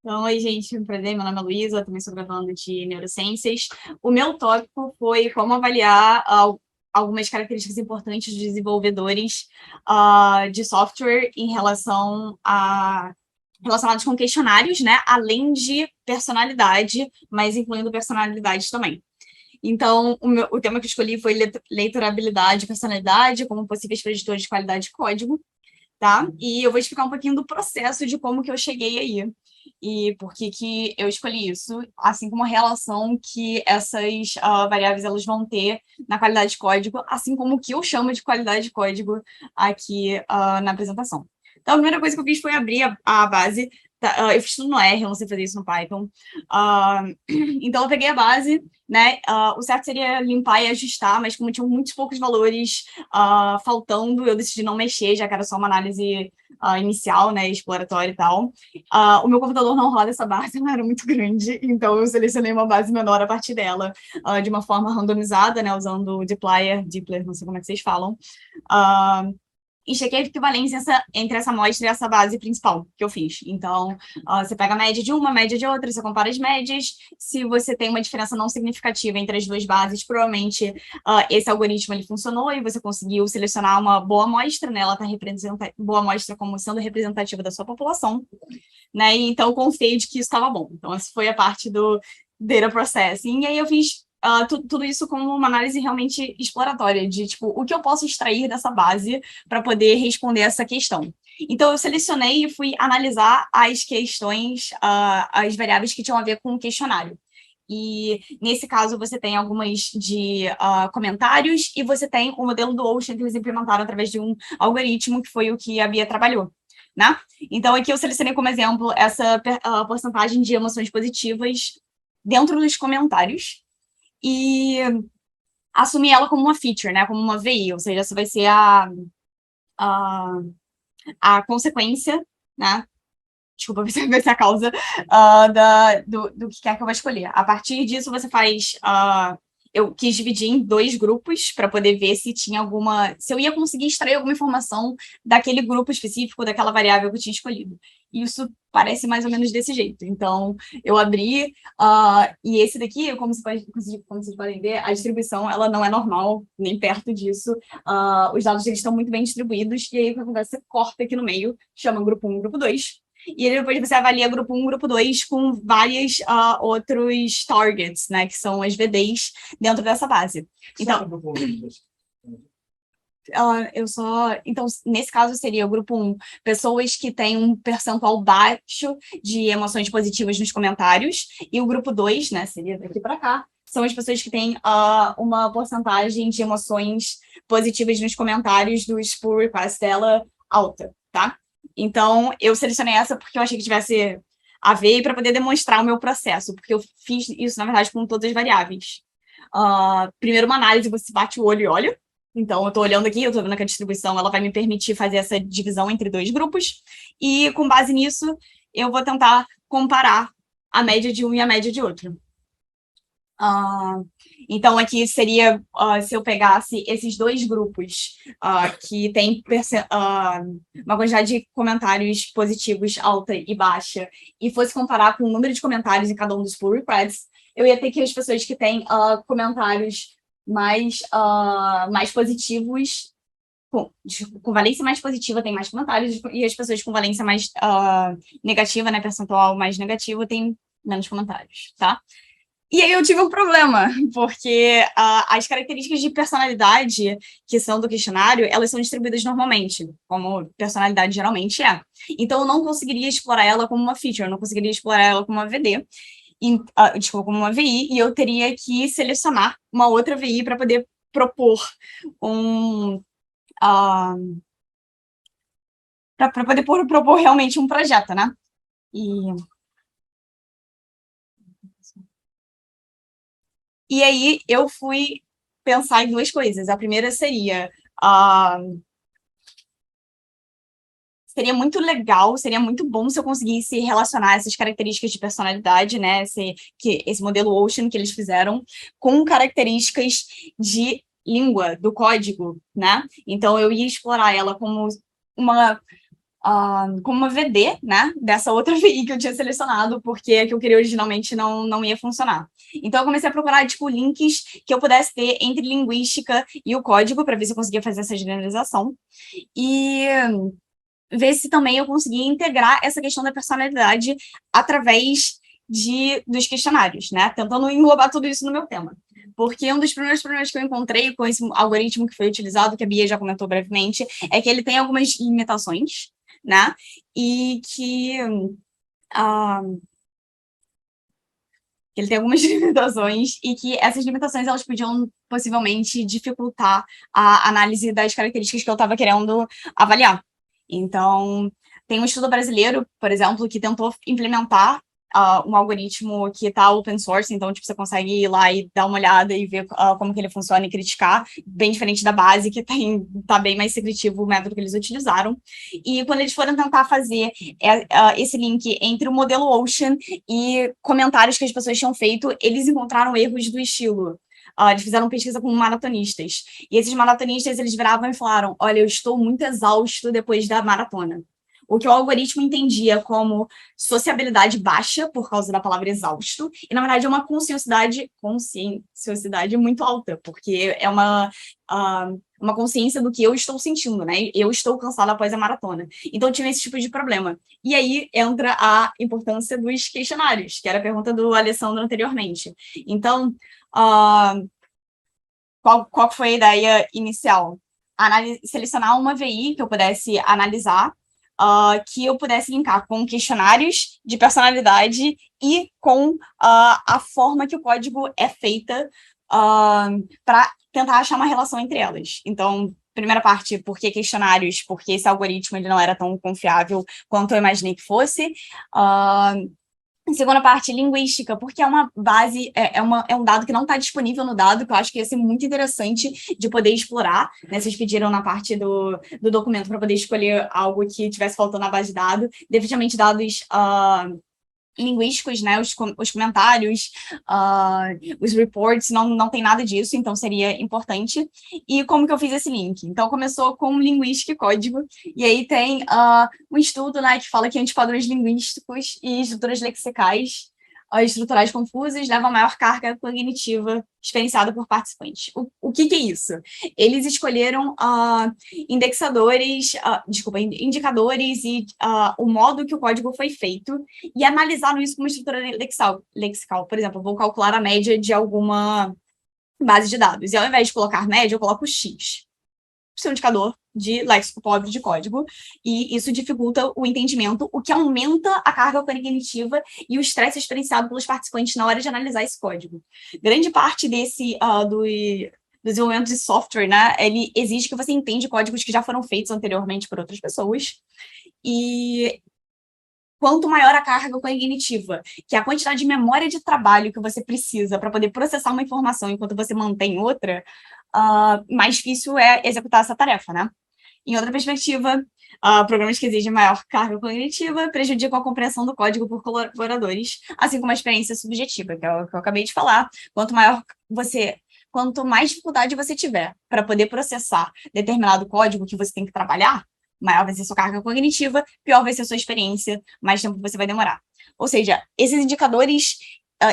Então, oi, gente, prazer, meu nome é Luísa, eu também sou graduanda de Neurociências. O meu tópico foi como avaliar algumas características importantes de desenvolvedores de software em relação a relacionados com questionários, né? Além de personalidade, mas incluindo personalidade também. Então, o tema que eu escolhi foi leitorabilidade e personalidade como possíveis preditores de qualidade de código, tá? E eu vou explicar um pouquinho do processo de como que eu cheguei aí e por que que eu escolhi isso, assim como a relação que essas variáveis elas vão ter na qualidade de código, assim como o que eu chamo de qualidade de código aqui na apresentação. Então, a primeira coisa que eu fiz foi abrir a base. Eu fiz tudo no R, eu não sei fazer isso no Python. Então, eu peguei a base, né? O certo seria limpar e ajustar, mas como tinham muitos poucos valores faltando, eu decidi não mexer, já que era só uma análise inicial, né, exploratória e tal. O meu computador não roda essa base, ela era muito grande, então eu selecionei uma base menor a partir dela, de uma forma randomizada, né, usando o Dplyr, não sei como é que vocês falam. Uh, e chequei a equivalência entre essa amostra e essa base principal que eu fiz. Então, você pega a média de uma, a média de outra, você compara as médias. Se você tem uma diferença não significativa entre as duas bases, provavelmente esse algoritmo ele funcionou e você conseguiu selecionar uma boa amostra, né? Ela está representando boa amostra como sendo representativa da sua população, né? E então, confiei de que isso estava bom. Então, essa foi a parte do data processing. E aí eu fiz tudo isso como uma análise realmente exploratória, de tipo, o que eu posso extrair dessa base para poder responder essa questão. Então, eu selecionei e fui analisar as questões, as variáveis que tinham a ver com o questionário. E, nesse caso, você tem algumas de comentários e você tem o modelo do Ocean que eles implementaram através de um algoritmo, que foi o que a Bia trabalhou, né? Então, aqui eu selecionei como exemplo essa porcentagem de emoções positivas dentro dos comentários e assumir ela como uma feature, né? Como uma VI, ou seja, essa vai ser a, a consequência, né? Desculpa, vai ser a causa do que quer que eu vá escolher. A partir disso, você faz. Eu quis dividir em dois grupos para poder ver se tinha alguma. Se eu ia conseguir extrair alguma informação daquele grupo específico, daquela variável que eu tinha escolhido. Isso parece mais ou menos desse jeito. Então, eu abri, e esse daqui, como vocês podem ver, a distribuição ela não é normal, nem perto disso. Os dados eles estão muito bem distribuídos, e aí o que acontece? Você corta aqui no meio, chama grupo 1, grupo 2. E depois você avalia grupo 1, grupo 2 com vários outros targets, né? Que são as VDs dentro dessa base. Então, Então, nesse caso, seria o grupo 1, pessoas que têm um percentual baixo de emoções positivas nos comentários, e o grupo 2, né, seria daqui para cá, são as pessoas que têm uma porcentagem de emoções positivas nos comentários dos pull requests dela alta, tá? Então, eu selecionei essa porque eu achei que tivesse a ver para poder demonstrar o meu processo, porque eu fiz isso, na verdade, com todas as variáveis. Primeiro, uma análise, você bate o olho e olha. Então, eu estou olhando aqui, eu estou vendo que a distribuição ela vai me permitir fazer essa divisão entre dois grupos, e com base nisso, eu vou tentar comparar a média de um e a média de outro. Então, aqui seria, se eu pegasse esses dois grupos que têm uma quantidade de comentários positivos alta e baixa, e fosse comparar com o número de comentários em cada um dos pull requests, eu ia ter que as pessoas que têm comentários mais positivos, com valência mais positiva têm mais comentários, e as pessoas com valência mais negativa, né, percentual mais negativo, têm menos comentários, tá? E aí eu tive um problema, porque as características de personalidade que são do questionário, elas são distribuídas normalmente, como personalidade geralmente é. Então eu não conseguiria explorar ela como uma feature, eu não conseguiria explorar ela como uma VD, desculpa, como uma VI, e eu teria que selecionar uma outra VI para poder propor para poder propor realmente um projeto, né? E aí eu fui pensar em duas coisas. A primeira seria seria muito legal, seria muito bom se eu conseguisse relacionar essas características de personalidade, né? Esse modelo Ocean que eles fizeram, com características de língua do código, né? Então, eu ia explorar ela como uma VD, né, dessa outra VI que eu tinha selecionado, porque a que eu queria originalmente não ia funcionar. Então, eu comecei a procurar, tipo, links que eu pudesse ter entre linguística e o código, para ver se eu conseguia fazer essa generalização. E ver se também eu conseguia integrar essa questão da personalidade através dos questionários, né? Tentando englobar tudo isso no meu tema. Porque um dos primeiros problemas que eu encontrei com esse algoritmo que foi utilizado, que a Bia já comentou brevemente, é que ele tem algumas limitações, né? E que ele tem algumas limitações e que essas limitações elas podiam possivelmente dificultar a análise das características que eu estava querendo avaliar. Então, tem um estudo brasileiro, por exemplo, que tentou implementar um algoritmo que está open source, então, tipo, você consegue ir lá e dar uma olhada e ver como que ele funciona e criticar, bem diferente da base, que tá bem mais secretivo o método que eles utilizaram. E quando eles foram tentar fazer esse link entre o modelo Ocean e comentários que as pessoas tinham feito, eles encontraram erros do estilo. Eles fizeram pesquisa com maratonistas. E esses maratonistas, eles viravam e falaram, olha, eu estou muito exausto depois da maratona. O que o algoritmo entendia como sociabilidade baixa, por causa da palavra exausto, e, na verdade, é uma conscienciosidade muito alta, porque é uma consciência do que eu estou sentindo, né? Eu estou cansada após a maratona. Então, tinha esse tipo de problema. E aí entra a importância dos questionários, que era a pergunta do Alessandro anteriormente. Então, qual foi a ideia inicial? Selecionar uma VI que eu pudesse analisar, que eu pudesse linkar com questionários de personalidade e com a forma que o código é feita para tentar achar uma relação entre elas. Então, primeira parte, por que questionários? Porque esse algoritmo ele não era tão confiável quanto eu imaginei que fosse. Segunda parte, linguística, porque é uma base, é um dado que não está disponível no dado, que eu acho que ia ser muito interessante de poder explorar, né? Vocês pediram na parte do documento para poder escolher algo que estivesse faltando na base de dados, definitivamente dados linguísticos, né, os comentários, os reports, não tem nada disso, então seria importante. E como que eu fiz esse link? Então, começou com linguística e código, e aí tem um estudo, né, que fala que antipadrões linguísticos e estruturas lexicais estruturais confusas levam a maior carga cognitiva experienciada por participantes. O que é isso? Eles escolheram indicadores e o modo que o código foi feito e analisaram isso como estrutura lexical. Por exemplo, eu vou calcular a média de alguma base de dados. E ao invés de colocar média, eu coloco X. Seu indicador de léxico pobre de código, e isso dificulta o entendimento, o que aumenta a carga cognitiva e o estresse experienciado pelos participantes na hora de analisar esse código. Grande parte do desenvolvimento de software, né, ele exige que você entenda códigos que já foram feitos anteriormente por outras pessoas, e quanto maior a carga cognitiva, que é a quantidade de memória de trabalho que você precisa para poder processar uma informação enquanto você mantém outra, mais difícil é executar essa tarefa, né? Em outra perspectiva, programas que exigem maior carga cognitiva prejudicam a compreensão do código por colaboradores, assim como a experiência subjetiva, que é o que eu acabei de falar. Quanto mais dificuldade você tiver para poder processar determinado código que você tem que trabalhar, maior vai ser sua carga cognitiva, pior vai ser sua experiência, mais tempo você vai demorar. Ou seja, esses indicadores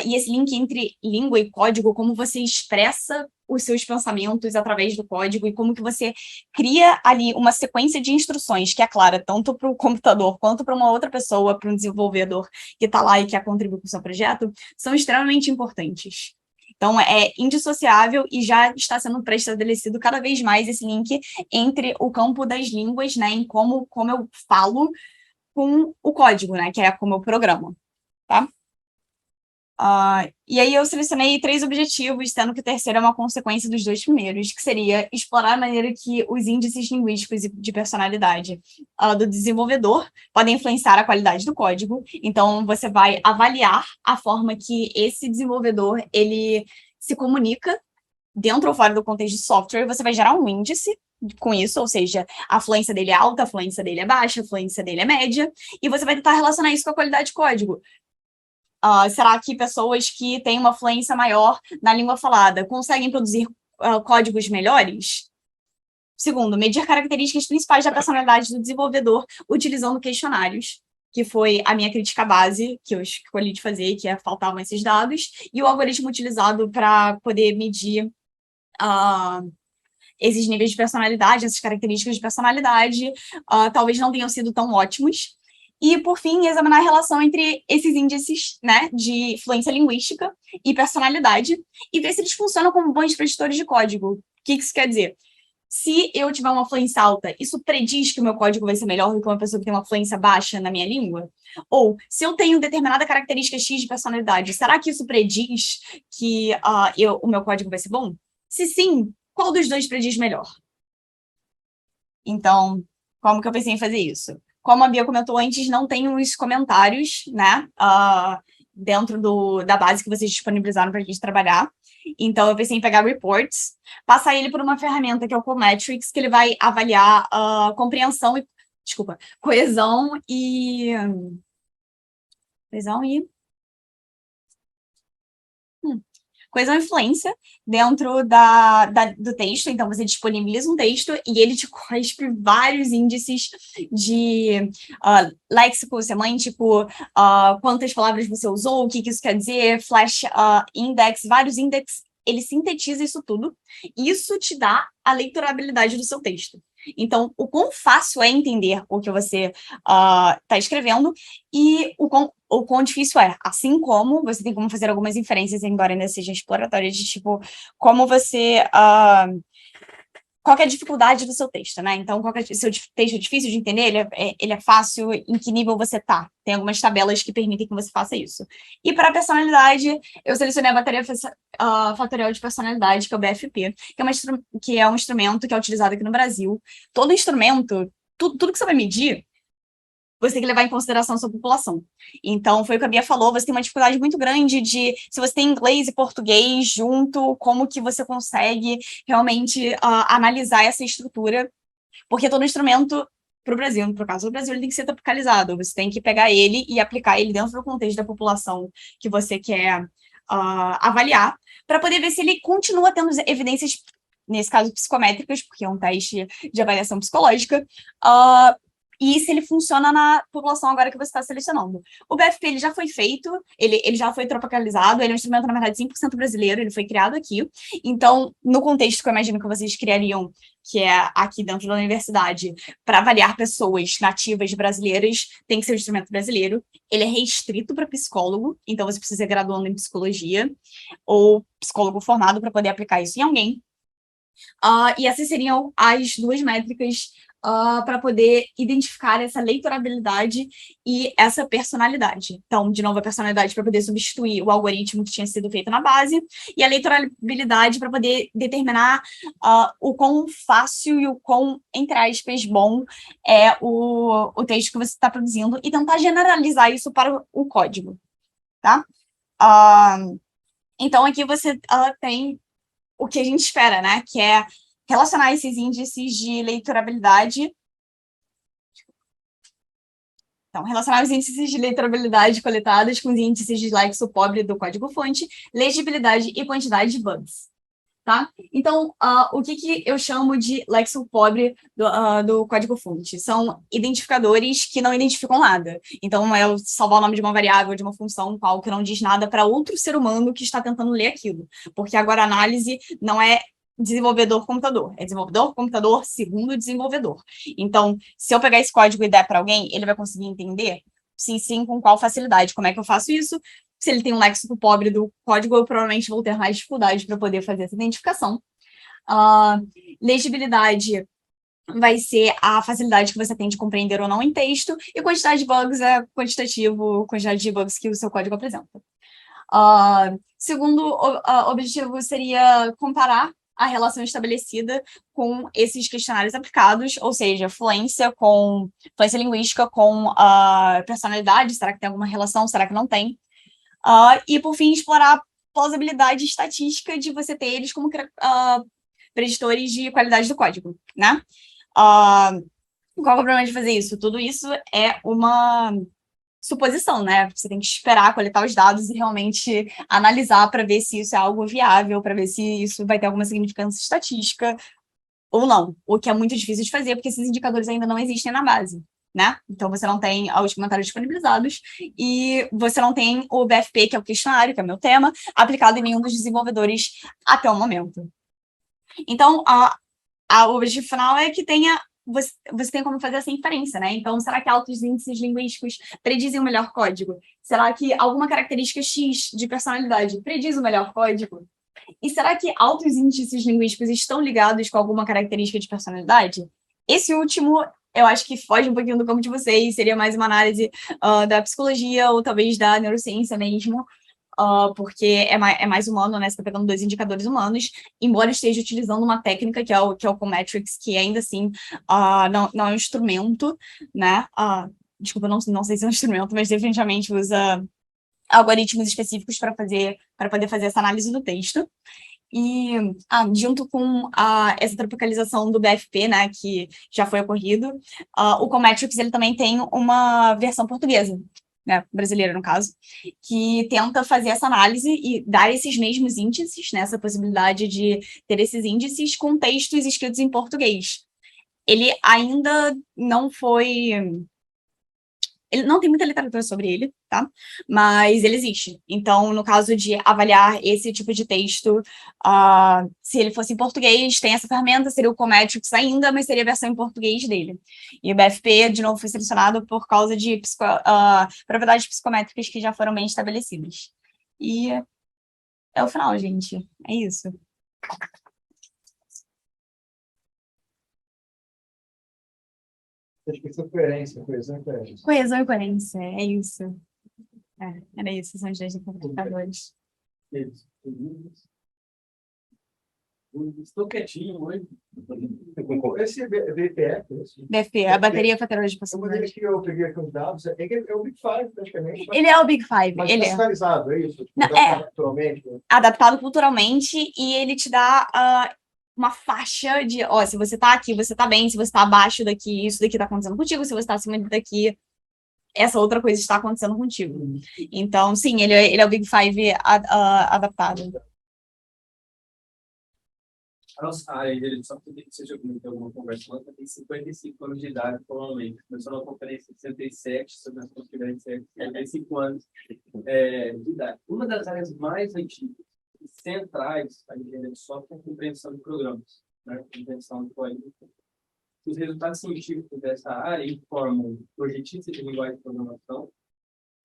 e esse link entre língua e código, como você expressa os seus pensamentos através do código e como que você cria ali uma sequência de instruções que é clara tanto para o computador quanto para uma outra pessoa, para um desenvolvedor que está lá e quer contribuir com o seu projeto, são extremamente importantes. Então, é indissociável e já está sendo pré-estabelecido cada vez mais esse link entre o campo das línguas, né, em como eu falo com o código, né, que é como eu programo, tá? E aí eu selecionei 3 objetivos, sendo que o terceiro é uma consequência dos 2 primeiros, que seria explorar a maneira que os índices linguísticos e de personalidade do desenvolvedor podem influenciar a qualidade do código. Então, você vai avaliar a forma que esse desenvolvedor ele se comunica dentro ou fora do contexto de software, você vai gerar um índice com isso, ou seja, a fluência dele é alta, a fluência dele é baixa, a fluência dele é média, e você vai tentar relacionar isso com a qualidade de código. Será que pessoas que têm uma fluência maior na língua falada conseguem produzir códigos melhores? Segundo, medir características principais da personalidade do desenvolvedor utilizando questionários, que foi a minha crítica base, que eu escolhi de fazer, que faltavam esses dados, e o algoritmo utilizado para poder medir esses níveis de personalidade, essas características de personalidade, talvez não tenham sido tão ótimos. E, por fim, examinar a relação entre esses índices, né, de fluência linguística e personalidade, e ver se eles funcionam como bons preditores de código. O que isso quer dizer? Se eu tiver uma fluência alta, isso prediz que o meu código vai ser melhor do que uma pessoa que tem uma fluência baixa na minha língua? Ou, se eu tenho determinada característica X de personalidade, será que isso prediz que o meu código vai ser bom? Se sim, qual dos dois prediz melhor? Então, como que eu pensei em fazer isso? Como a Bia comentou antes, não tem os comentários, né, dentro da base que vocês disponibilizaram para a gente trabalhar. Então, eu pensei em pegar reports, passar ele por uma ferramenta que é o Cometrics, que ele vai avaliar compreensão e... Desculpa, coesão e... Coesão e... Coesão e influência dentro do texto. Então, você disponibiliza um texto e ele te cospe vários índices de léxico, semântico, quantas palavras você usou, o que isso quer dizer, flash index, vários índices. Ele sintetiza isso tudo e isso te dá a leitorabilidade do seu texto. Então, o quão fácil é entender o que você está escrevendo e o quão difícil é. Assim como você tem como fazer algumas inferências, embora ainda sejam exploratórias, de tipo, como você... qual que é a dificuldade do seu texto, né? Então, qual que é o seu texto difícil de entender? Ele é fácil? Em que nível você tá? Tem algumas tabelas que permitem que você faça isso. E para a personalidade, eu selecionei a bateria fatorial de personalidade, que é o BFP, que é um instrumento que é utilizado aqui no Brasil. Todo instrumento, tudo que você vai medir, você tem que levar em consideração a sua população. Então, foi o que a Bia falou, você tem uma dificuldade muito grande de, se você tem inglês e português junto, como que você consegue realmente analisar essa estrutura, porque todo instrumento, para o Brasil, no caso do Brasil, ele tem que ser tropicalizado, você tem que pegar ele e aplicar ele dentro do contexto da população que você quer avaliar, para poder ver se ele continua tendo evidências, nesse caso, psicométricas, porque é um teste de avaliação psicológica, e se ele funciona na população agora que você está selecionando. O BFP ele já foi feito, ele já foi tropicalizado, ele é um instrumento, na verdade, 100% brasileiro, ele foi criado aqui. Então, no contexto que eu imagino que vocês criariam, que é aqui dentro da universidade, para avaliar pessoas nativas brasileiras, tem que ser um instrumento brasileiro. Ele é restrito para psicólogo, então você precisa ser graduando em psicologia, ou psicólogo formado para poder aplicar isso em alguém. E essas seriam as duas métricas para poder identificar essa leitorabilidade e essa personalidade. Então, de novo, a personalidade para poder substituir o algoritmo que tinha sido feito na base, e a leitorabilidade para poder determinar o quão fácil e o quão, entre aspas, bom é o texto que você está produzindo, e tentar generalizar isso para o código, tá? Então, aqui você tem o que a gente espera, né? Que é relacionar esses índices de leitorabilidade. Então, relacionar os índices de leitorabilidade coletados com os índices de lexo pobre do código-fonte, legibilidade e quantidade de bugs. Tá? Então, o que eu chamo de lexo pobre do código-fonte? São identificadores que não identificam nada. Então, é salvar o nome de uma variável, de uma função, qual que não diz nada para outro ser humano que está tentando ler aquilo. Porque agora a análise não é desenvolvedor-computador, é desenvolvedor-computador segundo desenvolvedor. Então, se eu pegar esse código e der para alguém, ele vai conseguir entender? Sim, com qual facilidade? Como é que eu faço isso? Se ele tem um léxico pobre do código, eu provavelmente vou ter mais dificuldade para poder fazer essa identificação. Legibilidade vai ser a facilidade que você tem de compreender ou não em texto, e quantidade de bugs é quantitativo, quantidade de bugs que o seu código apresenta. Segundo objetivo seria comparar a relação estabelecida com esses questionários aplicados, ou seja, fluência linguística com personalidade, será que tem alguma relação, será que não tem? E, por fim, explorar a plausibilidade estatística de você ter eles como preditores de qualidade do código, né? Qual é o problema de fazer isso? Tudo isso é uma suposição, né? Você tem que esperar coletar os dados e realmente analisar para ver se isso é algo viável, para ver se isso vai ter alguma significância estatística ou não. O que é muito difícil de fazer, porque esses indicadores ainda não existem na base, né? Então, você não tem os comentários disponibilizados e você não tem o BFP, que é o questionário, que é o meu tema, aplicado em nenhum dos desenvolvedores até o momento. Então, o objetivo final é que você tem como fazer essa inferência, né? Então, será que altos índices linguísticos predizem o melhor código? Será que alguma característica X de personalidade prediz o melhor código? E será que altos índices linguísticos estão ligados com alguma característica de personalidade? Esse último, eu acho que foge um pouquinho do campo de vocês, seria mais uma análise da psicologia ou talvez da neurociência mesmo, porque é mais humano, né? Você está pegando dois indicadores humanos, embora esteja utilizando uma técnica que é o Cometrics, que ainda assim não é um instrumento, né? Desculpa, não sei se é um instrumento, mas definitivamente usa algoritmos específicos para poder fazer essa análise do texto. E junto com essa tropicalização do BFP, né, que já foi ocorrido, o Cometrics ele também tem uma versão portuguesa, né, brasileira no caso, que tenta fazer essa análise e dar esses mesmos índices, né, essa possibilidade de ter esses índices com textos escritos em português. Ele ainda não foi ele não tem muita literatura sobre ele, tá? Mas ele existe. Então, no caso de avaliar esse tipo de texto, se ele fosse em português, tem essa ferramenta, seria o Cometrics ainda, mas seria a versão em português dele. E o BFP, de novo, foi selecionado por causa de propriedades psicométricas que já foram bem estabelecidas. E é o final, gente. É isso. Acho que isso é coerência, coesão e coerência. Coesão e coerência, é isso. Era isso, são os dois identificadores. Estou quietinho hoje. Esse é BPF. BFP, a bateria fatorial de Eu possibilidades. que eu peguei aqui os dados, é o Big Five, praticamente. Ele é o Big Five, Mas ele é. personalizado, é isso? Não, culturalmente. Adaptado culturalmente e ele te dá uma faixa de, ó, se você tá aqui, você tá bem, se você tá abaixo daqui, isso daqui tá acontecendo contigo, se você tá acima daqui, essa outra coisa está acontecendo contigo. Então, sim, ele é o Big Five adaptado. A nossa área de só porque você já comentou alguma conversa, ela tem 55 anos de idade atualmente. Começou na conferência em 67, se eu não estiver em 55 anos de idade. Uma das áreas mais antigas e centrais da engenharia de software é a compreensão de programas, né? Compreensão de código. Os resultados científicos dessa área informam projetistas de linguagem de programação,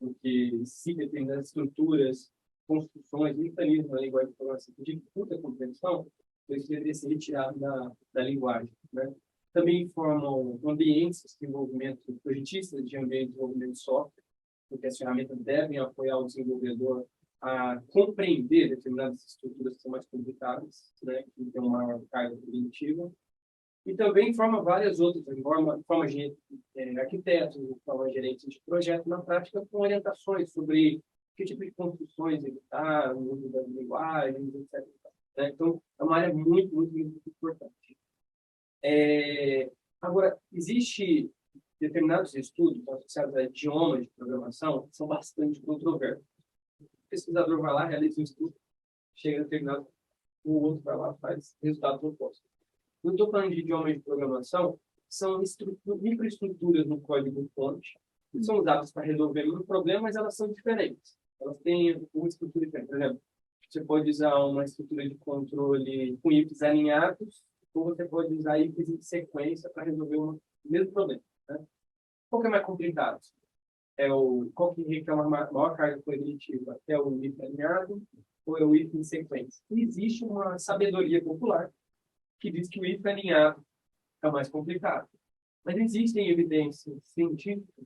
porque se determinadas estruturas, construções, mecanismos da linguagem de programação que dificultam a compreensão, isso deveria ser retirado da linguagem, né? Também formam ambientes de desenvolvimento, projetistas de ambiente de desenvolvimento de software, porque as ferramentas devem apoiar o desenvolvedor a compreender determinadas estruturas que são mais complicadas, né, que tem uma maior carga cognitiva. E também forma várias outras, forma arquitetos, forma gerentes de projeto na prática com orientações sobre que tipo de construções evitar, o uso das linguagens, etc. Então, é uma área muito, muito, muito importante. Agora, existe determinados estudos associados a idiomas de programação que são bastante controversos. O pesquisador vai lá, realiza um estudo, chega a determinado, o outro vai lá, faz resultado oposto. Eu estou falando de idiomas de programação, são microestruturas no código-fonte, que são usadas para resolver um problema, mas elas são diferentes. Elas têm uma estrutura diferente. Por exemplo, você pode usar uma estrutura de controle com ifs alinhados, ou você pode usar ifs em sequência para resolver o mesmo problema, né? Qual que é mais complicado? Qual que requer uma maior carga cognitiva? É o if alinhado ou é o if em sequência? E existe uma sabedoria popular que diz que o if alinhado é o mais complicado. Mas existem evidências científicas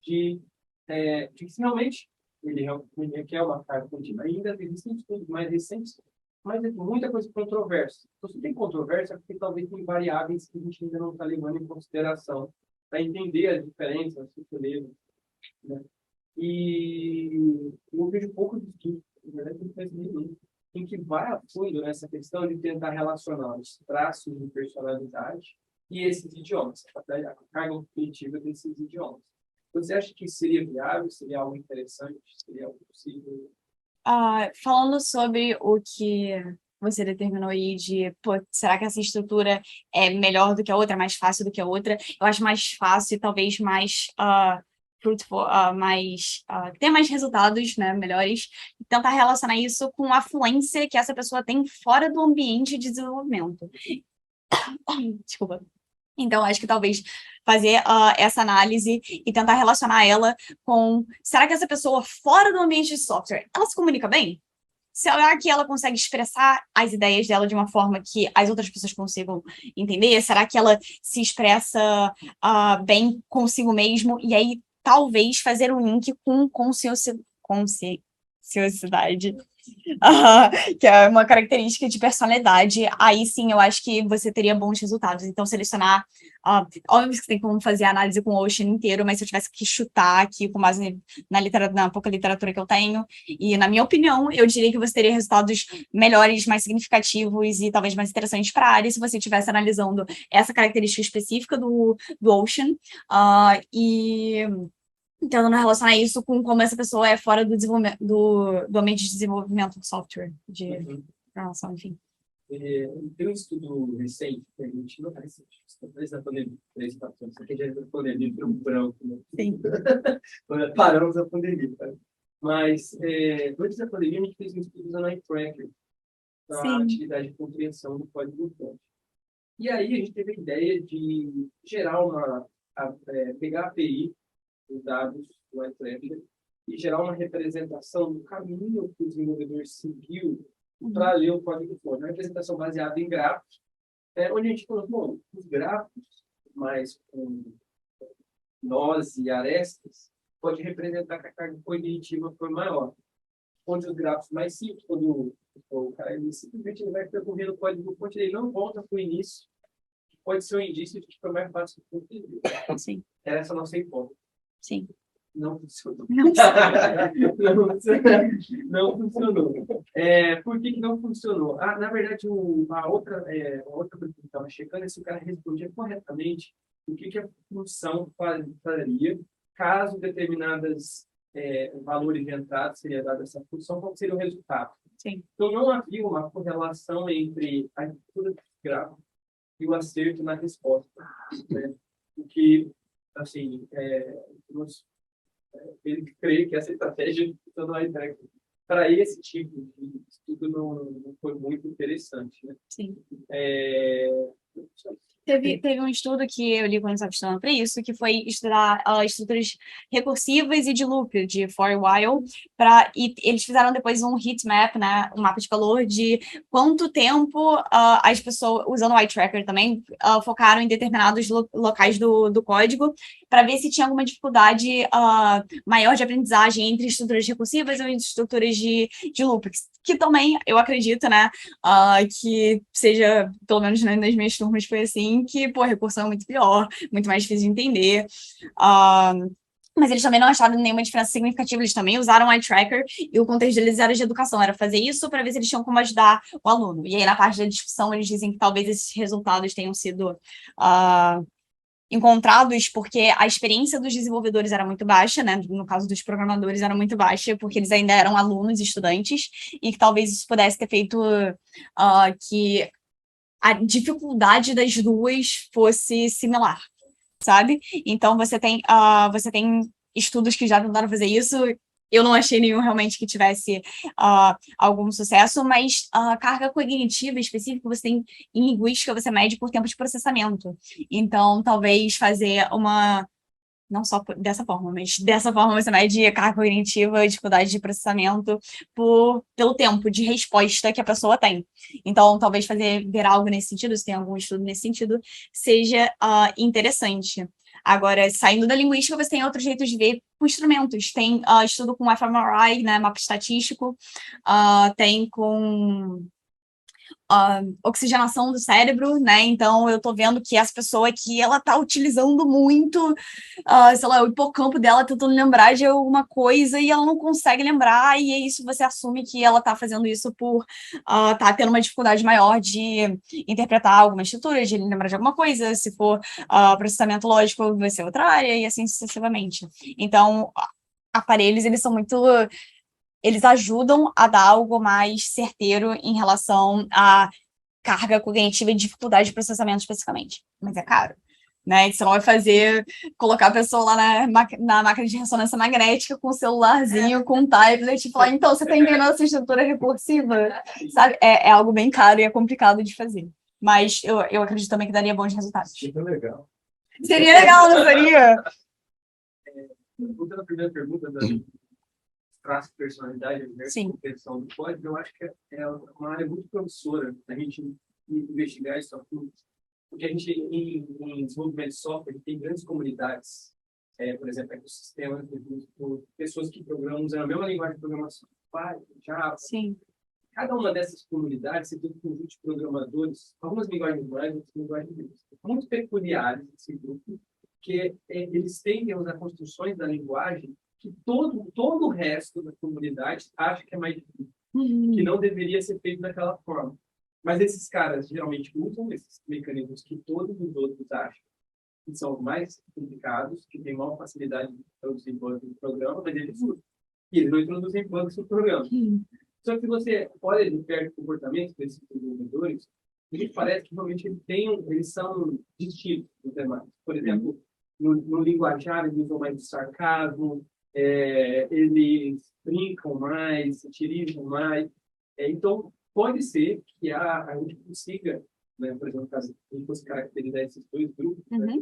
de que realmente ele requer uma carga contínua. Ainda existem estudos mais recentes, mas é muita coisa controversa. Então, se tem controvérsia, é porque talvez tem variáveis que a gente ainda não está levando em consideração para entender as diferenças, as sutilezas, né? E eu vejo pouco de estudo, na verdade, não faz nenhum, em que vai a fundo nessa questão de tentar relacionar os traços de personalidade e esses idiomas, a carga cognitiva desses idiomas. Você acha que seria viável? Seria algo interessante? Seria algo possível? Falando sobre o que você determinou aí de, pô, será que essa estrutura é melhor do que a outra, mais fácil do que a outra? Eu acho mais fácil e talvez mais fruitful, ter mais resultados, né, melhores, e tentar relacionar isso com a fluência que essa pessoa tem fora do ambiente de desenvolvimento. Desculpa. Então, acho que talvez fazer essa análise e tentar relacionar ela com, será que essa pessoa fora do ambiente de software, ela se comunica bem? Será que ela consegue expressar as ideias dela de uma forma que as outras pessoas consigam entender? Será que ela se expressa bem consigo mesmo? E aí, talvez, fazer um link com conscienciosidade, que é uma característica de personalidade. Aí sim, eu acho que você teria bons resultados. Então, selecionar. Óbvio que tem como fazer a análise com o Ocean inteiro, mas se eu tivesse que chutar aqui com base na pouca literatura que eu tenho, e na minha opinião, eu diria que você teria resultados melhores, mais significativos e talvez mais interessantes para a área se você estivesse analisando essa característica específica do Ocean. E tentando relacionar isso com como essa pessoa é fora do desenvolvimento, do ambiente de desenvolvimento de software, de programação, enfim. Tem um estudo recente, que a gente não recente, talvez na pandemia, 3-4 anos, aqui já é da pandemia, foi um branco, né? Sim. Paramos a pandemia, tá? Mas, antes da pandemia, a gente fez um estudo usando iTracker para a atividade de compreensão do código-fonte. E aí, a gente teve a ideia de gerar pegar a API os dados do iTracker e gerar uma representação do caminho que o desenvolvedor seguiu para ler o código-fonte. Uma representação baseada em gráficos, onde a gente falou, bom, os gráficos, mais com nós e arestas, pode representar que a carga cognitiva foi maior. Onde os gráficos mais simples, quando o cara simplesmente ele vai percorrendo o código-fonte, ele não volta para o início, pode ser um indício de que foi mais fácil de entender. Sim. Era essa a nossa hipótese. Sim. Não funcionou. Não. Não funcionou. Por que não funcionou? Na verdade, a outra coisa que eu estava checando é se o cara respondia corretamente o que a função faria caso determinadas valores de entrada seria dada essa função, qual seria o resultado. Sim. Então, não havia uma correlação entre a estrutura do gráfico e o acerto na resposta. Né? O que, assim, ele creio que essa estratégia do iTracker para esse tipo de estudo não foi muito interessante, né? Sim. Teve um estudo que eu li quando estava estudando para isso, que foi estudar estruturas recursivas e de loop, de for a while, e eles fizeram depois um heat map, né, um mapa de calor de quanto tempo as pessoas, usando o eye tracker também, focaram em determinados locais do código, para ver se tinha alguma dificuldade maior de aprendizagem entre estruturas recursivas ou entre estruturas de loop, que também, eu acredito, né, que seja, pelo menos nas minhas turmas foi assim, que, pô, a recursão é muito pior, muito mais difícil de entender. Mas eles também não acharam nenhuma diferença significativa, eles também usaram o iTracker, e o contexto deles era de educação, era fazer isso para ver se eles tinham como ajudar o aluno. E aí, na parte da discussão, eles dizem que talvez esses resultados tenham sido encontrados porque a experiência dos desenvolvedores era muito baixa, né? No caso dos programadores era muito baixa, porque eles ainda eram alunos, estudantes, e que talvez isso pudesse ter feito que a dificuldade das duas fosse similar, sabe? Então, você tem estudos que já tentaram fazer isso. Eu não achei nenhum realmente que tivesse algum sucesso, mas a carga cognitiva específica você tem em linguística, você mede por tempo de processamento. Então, talvez fazer não só dessa forma, mas dessa forma você mede a carga cognitiva e dificuldade de processamento pelo tempo de resposta que a pessoa tem. Então, talvez ver algo nesse sentido, se tem algum estudo nesse sentido, seja interessante. Agora, saindo da linguística, você tem outros jeitos de ver com instrumentos. Tem estudo com fMRI, né, mapa estatístico, tem com oxigenação do cérebro, né? Então, eu tô vendo que essa pessoa aqui, ela tá utilizando muito, sei lá, o hipocampo dela tentando lembrar de alguma coisa e ela não consegue lembrar, e é isso, você assume que ela tá fazendo isso por tá tendo uma dificuldade maior de interpretar alguma estrutura, de lembrar de alguma coisa, se for processamento lógico, vai ser outra área, e assim sucessivamente. Então, aparelhos, eles são muito... Eles ajudam a dar algo mais certeiro em relação à carga cognitiva e dificuldade de processamento especificamente. Mas é caro, né? Você não vai colocar a pessoa lá na máquina de ressonância magnética com o celularzinho, com o tablet e falar, então, você tá entendendo essa estrutura recursiva? Sabe? É algo bem caro e é complicado de fazer. Mas eu acredito também que daria bons resultados. Seria legal. Seria legal, não seria? Voltando à primeira pergunta da traço de personalidade, a compreensão do código, eu acho que é uma área muito promissora a gente investigar isso a fundo. Porque a gente, em desenvolvimento de software, tem grandes comunidades, por exemplo, ecossistemas de pessoas que programam usando a mesma linguagem de programação, Python, Java. Sim. Cada uma dessas comunidades, você tem um conjunto de programadores, algumas linguagens mais, outras linguagens menos, muito peculiares desse grupo, que eles tendem a usar construções da linguagem que todo o resto da comunidade acha que é mais difícil, que não deveria ser feito daquela forma. Mas esses caras geralmente usam esses mecanismos que todos os outros acham que são mais complicados, que têm maior facilidade de traduzir bugs no programa, mas eles usam. E eles não introduzem bugs no programa. Só que você olha de perto o comportamento desses desenvolvedores, me parece que realmente eles são distintos dos demais. Por exemplo, no linguajar, eles usam mais o sarcasmo, eles brincam mais, satirizam mais. Então, pode ser que a gente consiga, né, por exemplo, caso a gente fosse caracterizar esses dois grupos, né,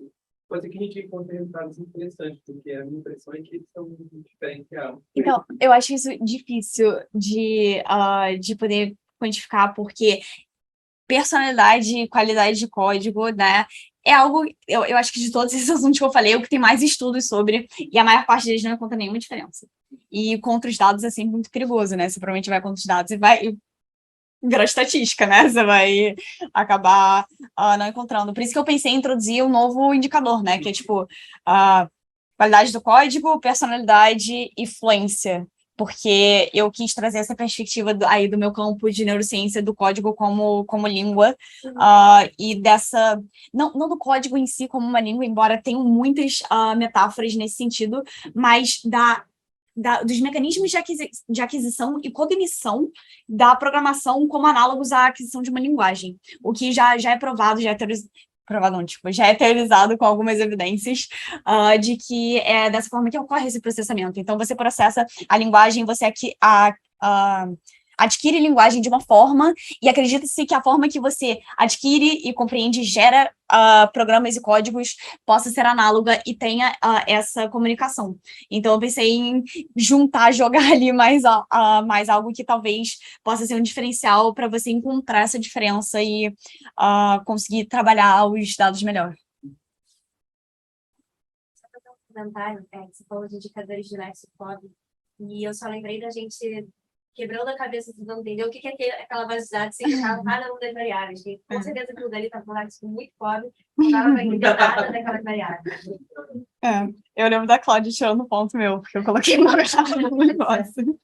pode ser que a gente encontre resultados interessantes, porque a minha impressão é que eles são diferenciados. Então, eu acho isso difícil de poder quantificar, porque personalidade e qualidade de código, né, é algo, eu acho que de todos esses assuntos que eu falei, é o que tem mais estudos sobre, e a maior parte deles não encontra nenhuma diferença. E contra os dados é sempre muito perigoso, né? Você provavelmente vai contra os dados e vai virar estatística, né? Você vai acabar não encontrando. Por isso que eu pensei em introduzir um novo indicador, né? Que é tipo, qualidade do código, personalidade e fluência. Porque eu quis trazer essa perspectiva aí do meu campo de neurociência do código como língua, e dessa... Não do código em si como uma língua, embora tenham muitas metáforas nesse sentido, mas dos mecanismos de aquisição e cognição da programação como análogos à aquisição de uma linguagem, o que já é provado, já é teorizado com algumas evidências de que é dessa forma que ocorre esse processamento. Então, você processa a linguagem, você adquire linguagem de uma forma e acredita-se que a forma que você adquire e compreende gera programas e códigos possa ser análoga e tenha essa comunicação. Então, eu pensei em jogar ali mais algo que talvez possa ser um diferencial para você encontrar essa diferença e conseguir trabalhar os dados melhor. Só para um comentário, você falou de indicadores de LexCode, e eu só lembrei da gente quebrando a cabeça tentando entender o que é aquela vasidade sem ficar cada um das variáveis. Com certeza aquilo dali está falando muito pobre, não dava para entender nada daquelas variáveis. Eu lembro da Cláudia tirando ponto meu, porque eu coloquei uma verdade no negócio.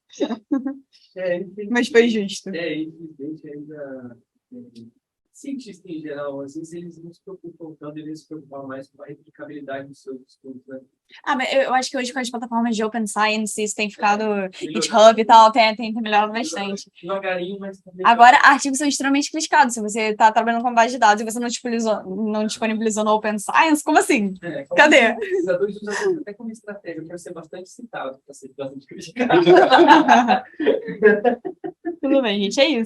Mas foi justo. Infelizmente, ainda... cientistas em geral, às vezes eles não se preocupam tanto, eles se preocupam mais com a replicabilidade dos seus estudos, né? Mas eu acho que hoje com as plataformas de Open Science, isso tem ficado GitHub e tal, tem melhorado bastante. Devagarinho, mas... Agora, artigos são extremamente criticados. Se você está trabalhando com base de dados e você não disponibilizou no Open Science, como assim? Cadê? Os pesquisadores usam até como estratégia, eu quero ser bastante citado para ser bastante criticado. Tudo bem, gente, é isso.